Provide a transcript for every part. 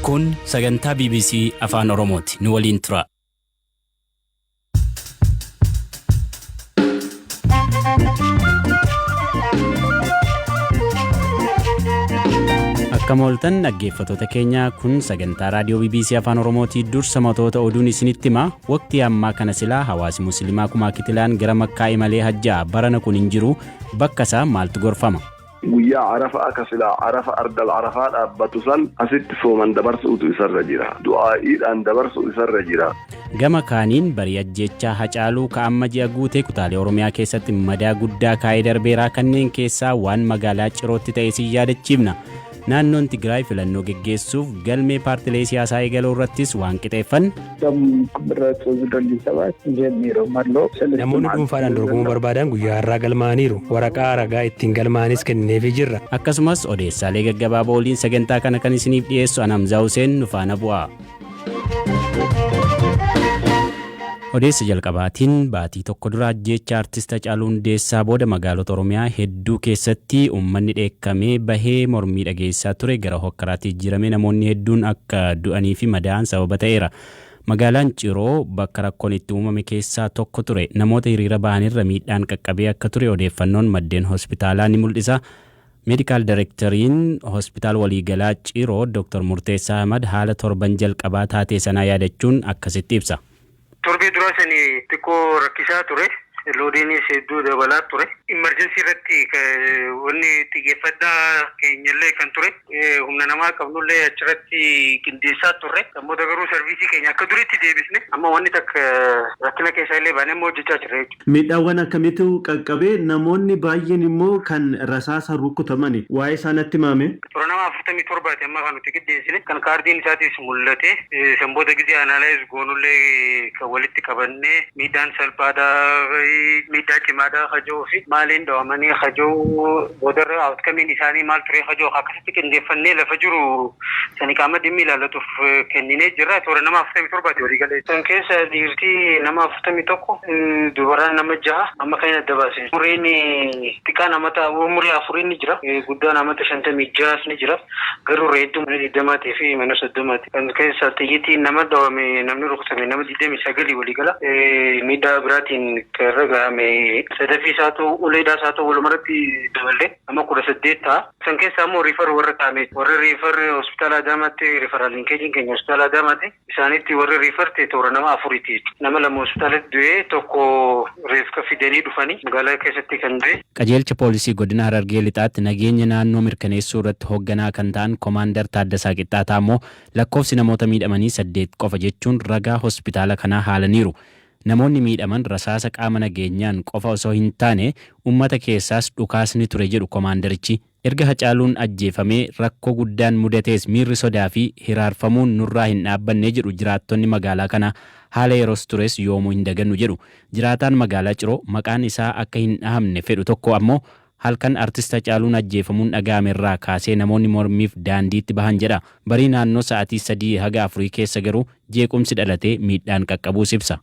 Kun sagantaa BBC Afaan Oromooti. Nu waliin tura. Akka mooltan dhaggeeffattoota keenya kun sagantaa raadiyoo BBC Afaan Oromooti. Dursa matoota oduun isinitti hima. Waqtii ammaa kana silaa hawaasi musliimaa kumaa kitilaan gara Makkaa imalee hajjaa barana kun hin jiru. Bakka isaa maaltu gorfama? Guyyaa Arafaa akka silaa Arafa Ardal Arafaa dhaabbatu san asitti sooman dabarsuutu isarra jira. Du'aa'iidhaan dabarsuu isarra jira. Gama kaaniin barii ajjechaa Hacaaluu ka'amma ji'a guutee kutaalee Oromiyaa keessatti madaa guddaa kaa'ee darbeeraa kanneen keessaa waan magaalaa Cirootti ta'e si yaadachiifna. Naannoon Tigraay filannoo geggeessuuf galmee paartilee siyaasaa eegaluu irrattis waan qixeeffan. Namoonni dhuunfaadhaan dorgomuu barbaadan guyyaa har'aa galmaaniiru. Waraqaa ragaa ittiin galmaanis kenneefii jirra. Akkasumas odeessaalee gaggabaaboo waliin sagantaa kana kan isiniif dhiyeessu Anamzaa Huseen nu faana bu'a. Odeessa jalqabaatiin baatii tokko dura ajjeechaa artist Hacaaluu Hundeessaa booda magaalota Oromiyaa hedduu keessatti uummanni dheekkamee bahee mormii dhageessaa ture gara hokkaraatti jijjiirame namoonni hedduun akka du'anii fi madaa'an sababa ta'eera. Magaalaan Ciroo bakka rakkoon itti uumame keessaa tokko ture. Namoota hiriira ba'anirra miidhaan qaqqabee akka ture odeeffannoon maddeen hospitaalaa ni mul'isa. Medical Directoriin hospitaal waliigalaa Ciroo Dr. Murteessaa Ahmad haala torban jalqabaa taatee sanaa yaadachuun akkasitti ibsa. Torbee dura sanii xiqqoo rakkisaa ture. Loodiinis hedduu dabalaa ture. Emergency irratti wanni xiyyeeffannaa keenyallee kan ture. Humna namaa qabnullee achirratti qindeessaa turre. Namoota garuu sarviisii keenya akka duritti deebisne. Amma wanni takka rakkina keessaa illee baanee immoo hojjechaa jirra jechuudha. Miidhaawwan akkamitti qaqqabee namoonni baay'een immoo kan rasaasa rukutamani. Waa'ee isaanitti himame. Tura nama 47 amma kan nuti qindeessine. Kan kaardiin isaatis mul'ate. Sanboota gisee analaayiz goonullee kan walitti qabannee miidhaan salphaadhaa. Miidhaa cimaadhaa hajoo fi maaliin dawamanii hajoo boodarra outcomeen isaanii maal ture hajoo akkasitti qindeeffannee lafa jiru sani qaama dhimmi ilaallatuuf kenninee jirra. Toora nama 47 walii galee. San keessa dhiirtii nama 41 dubaraan nama 6 amma kan adda baase. Umuriin xiqqaa namata umurii 4 ni jira. Guddaa namata 56 ni jira. Garuu reedduu mana 20 fi mana 30. Kan keessa xiyyitiin nama dawame namni rukutame nama 29 walii gala. Miidhaa biraatiin Ragame sadafii isaatu uleedhaa isaatu walumarratti dabalee amma 18 ta'a. San keessaa immoo riifar warra taa'ame warra riifar hospitaala Adaamaatti riifaraaliin keenya hospitaala Adaamaatti isaanitti warra riifarte toora nama 4ti. Nama lama hospitaalatti du'ee tokko reefka fidanii dhufanii magaalaa keessatti kan du'e. Qajeelcha poolisii godina Harargee lixaatti nageenya naannoo mirkaneessuu irratti hoogganaa kan ta'an Koomaandar Taaddasaa Qixxaataa immoo lakkoofsi namoota miidhamanii 8 qofa jechuun ragaa hospitaala kanaa haalaniiru. Namoonni miidhaman rasaasa qaama nageenyaan qofa osoo hin taane uummata keessaas dhukaasni ture jedhu koomaandarichi. Erga Hacaaluun ajjeefamee rakkoo guddaan mudatees miirri sodaa fi hiraarfamuun nurraa hin dhaabbanne jedhu jiraattonni magaalaa kana haala yeroos tures yoomuu hin dagannu jedhu. Jiraataan magaalaa Ciroo maqaan isaa akka hin dhahamne fedhu tokko ammoo halkan artist Hacaaluun ajjeefamuun dhaga'amerraa kaasee namoonni mormiif daandiitti bahan jedha. Barii naannoo sa'aatii 3 haga 4 keessa garuu jeequmsi dhalatee miidhaan qaqqabuus ibsa.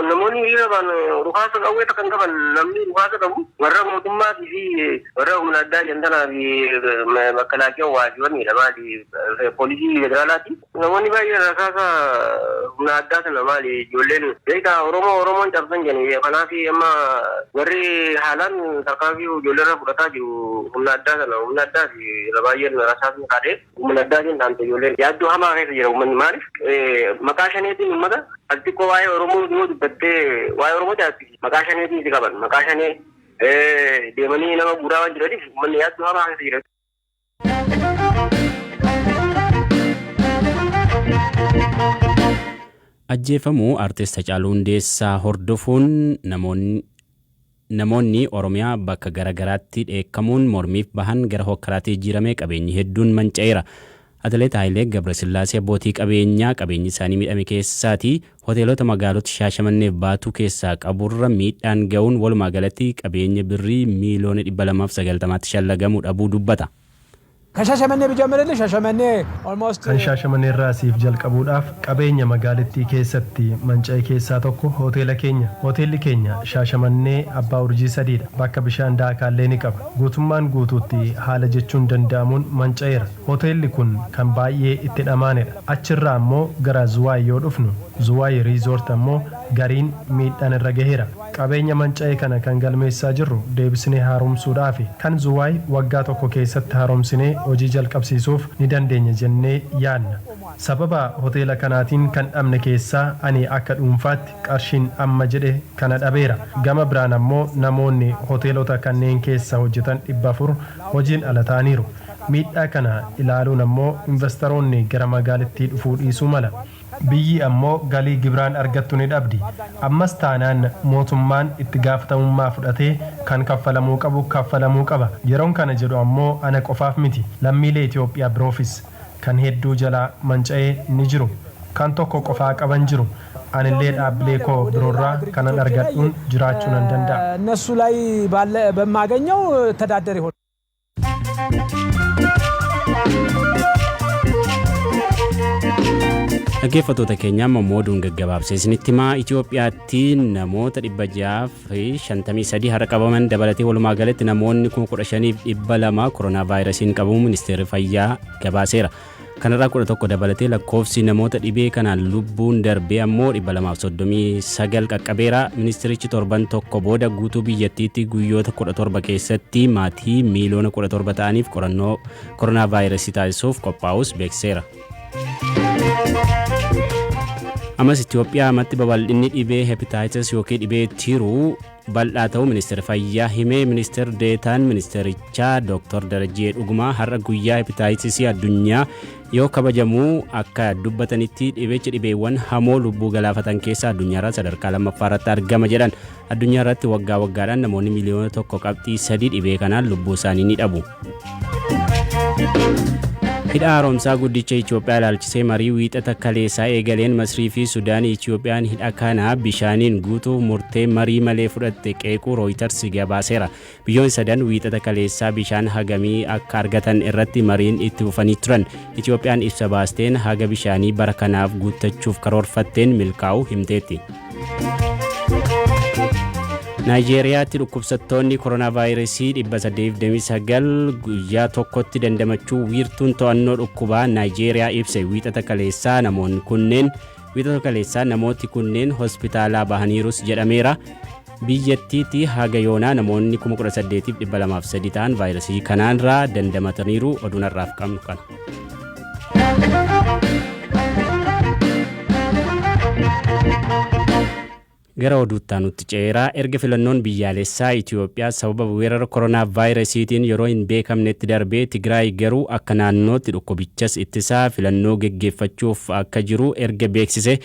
Namoonni hiriiraan rukaasa qawweeta kan qaban namni rukaasa qabu warra mootummaatii fi warra humna addaa jantanaa fi makalaakiyaa waajibanidha maali poolisii federaalaati. Namoonni baay'een rasaasa humna addaa sana maali ijoolleen beekaa Oromoon cabsan jedhanii kanaaf amma warri haalaan tarkaanfii ijoolleerra fudhataa jiru humna addaa sana humna addaa fi baay'een rasaasni kaadhee humna addaatiin dhaante ijoolleen yaaddoo hamaa keessa jira uummanni maaliif maqaa shaneetiin uummata xiqqoo waa'ee Oromoo yoo dubbattee waa'ee Oromoo taati maqaa shaneetiin itti qaban maqaa shanee deemanii nama guuraa waan jiraniif uummanni yaaddoo hamaa keessa jira. Ajjeefamuu artist Hacaaluu Hundeessaa hordofuun namoonni Oromiyaa bakka garagaraatti dheekkamuun mormiif bahan gara hokkaraatti jijjiirame qabeenyi hedduun manca'eera. Atileet Haayilee Gabrasillaasee abbootii qabeenyi isaanii miidhame keessaati hoteelota magaalota Shaashamannee Baatuu keessaa qaburra miidhaan ga'uun walumaa galatti qabeenya birrii miiliyoona 290tti shallagamuu dhabuu dubbata. ከሻሸመኔ ቢጀምርልህ ሻሸመኔ ኦልሞስት kan shaashamanii irraa siif jalqabuudhaaf qabeenya magaalittii keessatti manca'e keessaa tokko hoteelli keenya shaashamannee abbaa urjii sadiidha bakka bishaan daakaallee ni qaba guutummaan guutuutti haala jechuun danda'amuun manca'eera hoteelli kun kan baay'ee itti dhamaanedha achirraa ammoo gara zuwaay yoo dhufnu zuwaay riizoort ammoo gariin miidhaan irra gaheera qabeenya manca'e kana kan galmeessaa jirru deebisnee haaromsuudhaaf kan zuwaay waggaa tokko keessatti haaromsinee hojii jalqabsiisuuf ni dandeenya jennee yaadna sababa hoteela kanaatiin kan dhabne keessaa ani akka dhuunfaatti qarshiin amma jedhe kana dhabeera gama biraan ammoo namoonni hoteelota kanneen keessa hojjetan 400 hojiin ala ta'aniiru miidhaa kana ilaaluun ammoo investoroonni gara magaalittii dhufuu dhiisuu mala biyyi ammoo galii gibiraan argattu ni dhabdi ammas taanaan mootummaan itti gaafatamummaa fudhatee kan kaffalamuu qaba yeroon kana jedhu ammoo ana qofaaf miti lammiilee Itoophiyaa biroofis kan hedduu jalaa manca'ee ni jiru kan tokko qofaa qaban jiru anillee dhaabbilee koo biroorraa kanan argadhuun jiraachuu nan danda'a እነሱ ላይ በማገኘው ተዳደር ይሆን Dhaggeeffattoota keenya mooduun gaggabaabsee isinitti himaa Itoophiyaatti namoota 653 har'a qabaman dabalatee walumaa galatti namoonni 15,200 koronaa vaayirasiin qabamu ministeerri fayyaa gabaaseera. Kanarraa 11 dabalatee lakkoofsi namoota dhibee kanaan lubbuun darbee ammoo 239 qaqqabeera. Ministeerichi torban tokko booda guutuu biyyattiitti guyyoota 17 keessatti maatii miiliyoona 17 ta'aniif qorannoo koronaa vaayirasii taasisuuf qophaa'us beekseera. Amas Itoophiyaa amatti babal'inni dhibee hepatitis yookiin dhibee tiruu bal'aa ta'uu ministeerri fayyaa himee ministeerri deetaan ministeerichaa Dr. Darajee Dhugumaa har'a guyyaa hepatitis addunyaa yoo kabajamuu akka dubbatanitti dhibeewwan hamoo lubbuu galaafatan keessaa addunyaarraa sadarkaa lammaffaarratti argama jedhan addunyaarratti waggaa waggaadhaan namoonni miliyoona 1.3 dhibee kanaan lubbuu isaanii ni dhabu. Hidha haaromsaa guddicha Itoophiyaa ilaalchisee marii wiixata kaleessaa eegaleen Masrii fi Sudaan Itoophiyaan hidha kana bishaaniin guutuu murtee marii malee fudhatte qeequu Reuters gabaaseera. Biyyoonni sadan wiixata kaleessaa bishaan hagamii akka argatan irratti mariin itti fufanii turan. Itoophiyaan ibsa baasteen haga bishaanii bara kanaaf guuttachuuf karoorfatteen milkaa'uu himteetti. Naayijeeriyaatti dhukkubsattoonni koronaa vaayirasii 829 guyyaa tokkotti dandamachuu wiirtuun to'annoo dhukkubaa Naayijeeriyaa ibse wiixata kaleessaa namooti kunneen hospitaalaa bahaniirus jedhameera. Biyyattiitti haga yoonaa namoonni 18,203 ta'an vaayirasii kanaanirraa dandamataniiru oduun har'aaf qabnu kana. Gara oduutti ceeraa erga filannoon biyyaalessaa Itoophiyaa sababa weerara koronaa vaayirasiitiin yeroo hin beekamnetti darbee Tigraay garuu akka naannootti dhukkubichas ittisaa filannoo geggeeffachuuf akka jiru erga beeksise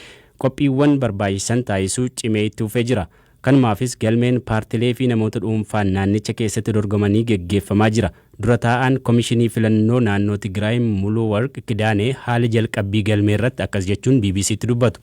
qophiiwwan barbaachisan taasisuu cimee itti fufee jira. Kanumaafis galmeen paartilee fi namoota dhuunfaan naannicha keessatti dorgomanii geggeeffamaa jira. Dura taa'aan komishinii filannoo naannoo Tigraay Muluu Warq Kidaanee haala jalqabbii galmee irratti akkas jechuun BBC'tti dubbatu.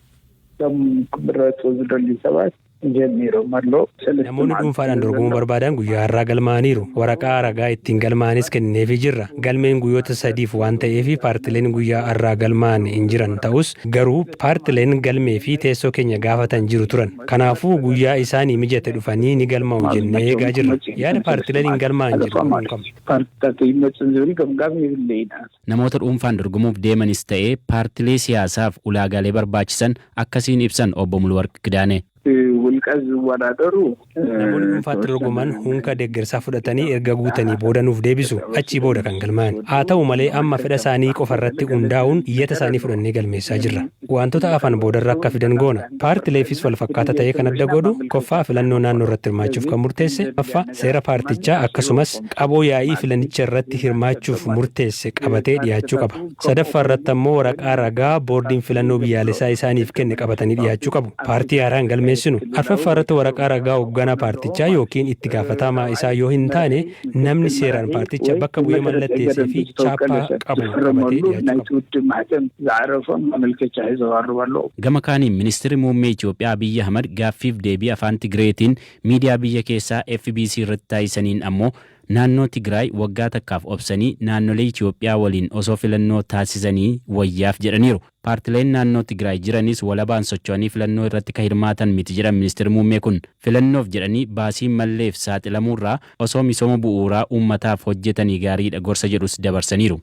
Namoonni dhuunfaadhaan dorgomuu barbaadan guyyaa har'aa galmaaniiru. Waraqaa ragaa ittiin galmaanis kenneefii jirra. Galmeen guyyoota 3f waan ta'eef paartileen guyyaa har'aa galmaan hin jiran ta'us garuu paartileen galmee fi teessoo keenya gaafatan jiru turan. Kanaafuu guyyaa isaanii mijate dhufanii ni galmaa'u jennee eegaa jirra. Yaada paartileen hin galmaan jiru namoota dhuunfaan dorgomuuf deemanis ta'ee paartilee siyaasaaf ulaagaalee barbaachisan akkasiin ibsan obbo Mulwarq Kidaanee. Namoonni dhuunfaatti dorgoman hunka deeggarsaa fudhatanii erga guutanii booda nuuf deebisu achii booda kan galmaan. Haa ta'u malee amma fedha isaanii qofa irratti hundaa'uun iyyata isaanii fudhannee galmeessaa jirra. Wantoota afan boodarra akka fidan goona. Paartileefis wal fakkaata ta'ee kan adda godhu koffaa filannoo naannoo irratti hirmaachuuf kan murteesse affa seera paartichaa akkasumas qaboo yaa'ii filanicha irratti hirmaachuuf murteesse qabatee dhiyaachuu qaba. Sadaffaa irratti ammoo waraqaa ragaa boordiin filannoo biyyaalessaa isaaniif kenne qabatanii dhiyaachuu qabu. Paartii haaraan galmeessinu. Arfaffaa irratti waraqaa ragaa hoogganaa paartichaa yookiin itti gaafatamaa isaa yoo hin taane namni seeraan paarticha bakka bu'ee mallatteessee fi chaappaa qabu qabatee dhiyaachuu qaba. Gama kaaniin ministeerri muummee Itoophiyaa Abiyyi Ahmad gaaffiif deebii afaan Tigreetiin miidiyaa biyya keessaa FBC irratti taasisaniin ammoo naannoo Tigraay waggaa takkaaf obsanii naannolee Itoophiyaa waliin osoo filannoo taasisanii wayyaaf jedhaniiru. Paartileen naannoo Tigraay jiranis walabaan socho'anii filannoo irratti kan hirmaatan miti jedhan ministeerri muummee kun filannoof jedhanii baasii malleef saaxilamuurraa osoo misooma bu'uuraa uummataaf hojjetanii gaariidha gorsa jedhus dabarsaniiru.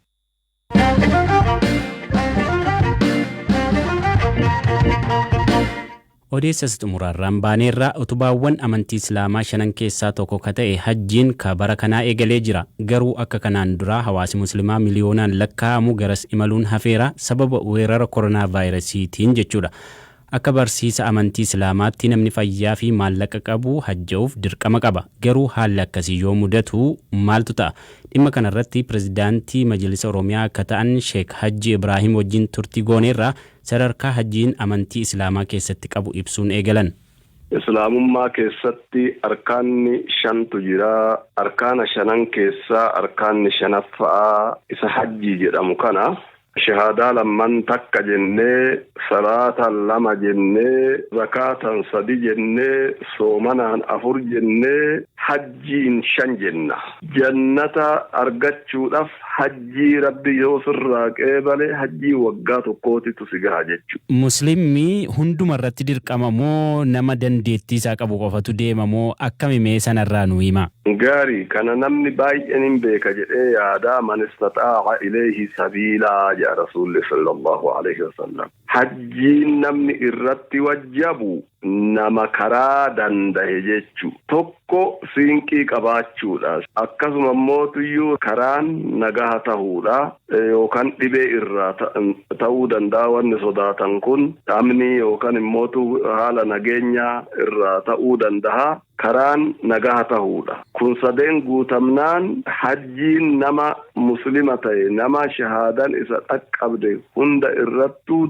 Odeessas xumurarraan baaneerraa utubaawwan amantii Islaamaa 5 keessaa tokko ka ta'e hajjiin ka bara kanaa eegalee jira. Garuu akka kanaan duraa hawaasi muslimaa miliyoonaan lakkaa'amu garas imaluun hafeera sababa weerara koronaa vaayirasiitiin jechuudha. Akka barsiisa amantii Islaamaatti namni fayyaa fi maallaqa qabu hajja'uuf dirqama qaba. Garuu haalli akkasii yoo mudatu maaltu ta'a? Dhimma kanarratti pirezidaantii Majlisa Oromiyaa akka ta'an Sheek Hajji Ibraahim wajjin turtii gooneerraa sadarkaa hajjiin amantii Islaamaa keessatti qabu ibsuun eegalan. Islaamummaa keessatti arkaanni 5tu jira. Arkaana 5 keessaa arkaanni 5ffaa isa hajjii jedhamu kana. Shahaadaa lamman takka jennee, salaatan 2 jennee, zakaatan 3 jennee, soomanaan 4 jennee, hajjiin 5 jenna. Jannata argachuudhaaf hajjii rabbi yoo sirraa qeebale hajjii waggaa tokkootitu si gaha jechuudha. Muslimni hunduma irratti dirqama moo nama dandeettii isaa qabu qofatu deema moo akkami mee sanarraa nu hima? Gaarii kana namni baay'een hin beeka jedhee yaada man istataa'a ilayhi sabiilaa jedha rasuulli sallallahu alaihi wasallam. Hajjiin namni irratti wajjabu nama karaa danda'e jechu tokko siinqii qabaachuudha. Akkasuma mootiyyuu karaan nagaa ta'uudha yookaan dhibee irraa ta'uu danda'a wanni sodaatan kun dhamni yookaan immootu haala nageenyaa irraa ta'uu danda'a. Karaan nagaa ta'uudha. Kun sadeen guutamnaan hajjiin nama muslima ta'e nama shahaadan isa dhaqqabde hunda irrattuu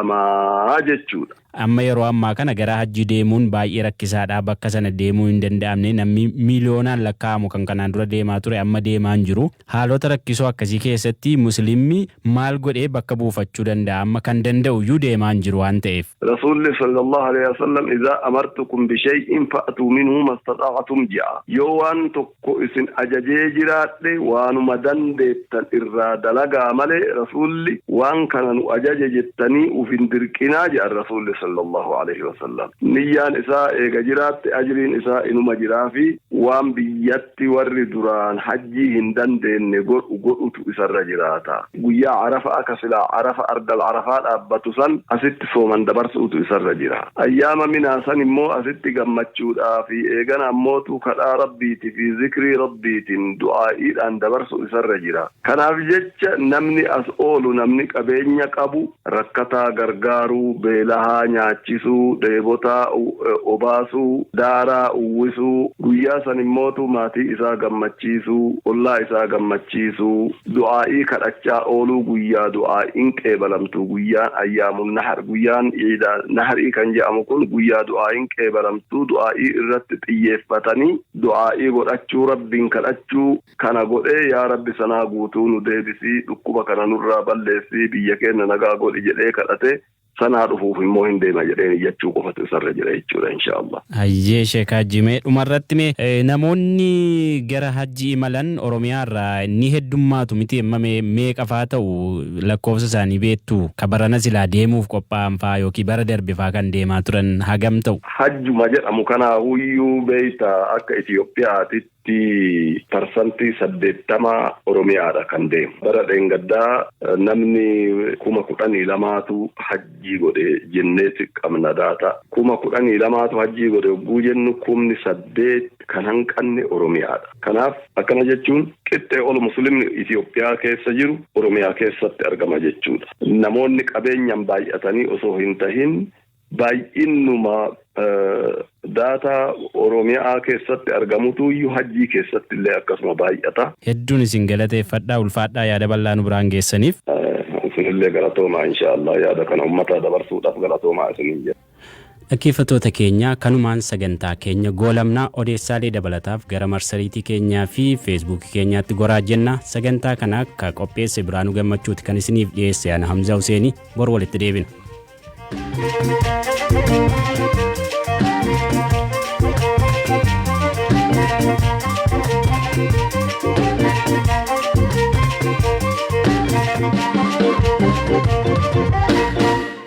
dirqamaa jechuudha. Amma yeroo ammaa kana gara hajji deemuun baay'ee rakkisaadha. Bakka sana deemuu hin danda'amne namni miliyoonaan lakkaa'amu kan kanaan dura deemaa ture amma deemaa hin jiru. Haalota rakkisoo akkasii keessatti muslimni maal godhee bakka buufachuu danda'a? Amma kan danda'u iyyuu deemaa hin jiru waan ta'eef. Rasuulli sallallahu alaihi wasallam idhaa amartukum bishay'in fa'atuu minhu mastata'atum ja'a. Yoo waan tokko isin ajajee jiraadhe waanuma dandeettan irraa dalagaa malee rasuulli waan kana nu ajaje jettanii uf hin dirqinaa jedha rasuulli sallallahu alaihi wasallam. Niyyaan isaa eega jiraatte ajriin isaa inuma jiraa fi waan biyyatti warri duraan hajjii hin dandeenye godhutu isarra jiraata. Guyyaa Arafaa akka silaa Arafa ardal Arafaa dhaabbatu san asitti sooman dabarsuutu isarra jira. Ayyaama minaa san immoo asitti gammachuudhaa fi eegana ammootu kadhaa rabbiiti fi zikrii rabbiitiin du'aa'iidhaan dabarsu isarra jira. Kanaaf jecha namni as oolu namni qabeenya qabu rakkataa gargaaruu beelahaa nyaachisuu dheebotaa obaasuu daaraa uwwisuu guyyaa san immootu maatii isaa gammachiisuu ollaa isaa gammachiisuu du'aa'ii kadhachaa ooluu guyyaa du'aa'iin qeebalamtu guyyaan ayyaamun nahar guyyaan iidaa naharii kan jedhamu kun guyyaa du'aa'iin qeebalamtu du'aa'ii irratti xiyyeeffatanii du'aa'ii godhachuu rabbiin kadhachuu kana godhee yaa rabbi sanaa guutuu nu deebisii dhukkuba kana nurraa balleessii biyya keenya nagaa godhi jedhee kadhate sanaa dhufuuf immoo hin deema jedheen iyyachuu qofatu isarra jira jechuudha inshaallah. Hayyee Sheek Hajji mee dhumarratti mee namoonni gara hajji imalan Oromiyaa irraa ni heddummaatu miti meeqa faa ta'u lakkoofsa isaanii beektu ka barana silaa deemuuf qophaa'an faa yookiin bara darbe faa kan deemaa turan hagam ta'u? Hajjuma jedhamu kana huyyuu beeyta akka Itoophiyaatitti parsantii 80 Oromiyaadha kan deemu. Bara dheengaddaa namni 12,000tu hajjii godhe jenneeti qabna daata. 12,000tu hajjii godhe yogguu jennu 8,000 kan hanqanne Oromiyaadha. Kanaaf akkana jechuun qixxee ol muslimni Itoophiyaa keessa jiru Oromiyaa keessatti argama jechuudha. Namoonni qabeenyaan baay'atanii osoo hin tahin baay'innuma daata Oromiyaa keessatti argamutu iyyuu hajjii keessatti illee akkasuma baay'ata. Hedduun isin galateeffadhaa ulfaadhaa yaada bal'aa nu biraan geessaniif. Isinillee galatoomaa inshaallah yaada kana uummataa dabarsuudhaaf galatoomaa isiniin jedha. Dhaggeeffattoota keenya kanumaan sagantaa keenya goolamnaa odeessaalee dabalataaf gara marsariitii keenyaa fi feesbuukii keenyaatti goraa jenna. Sagantaa kana akka qopheesse Biraanuu Gammachuuti kan isiniif dhiyeesse ana Hamzaa Huseenii bor walitti deebina.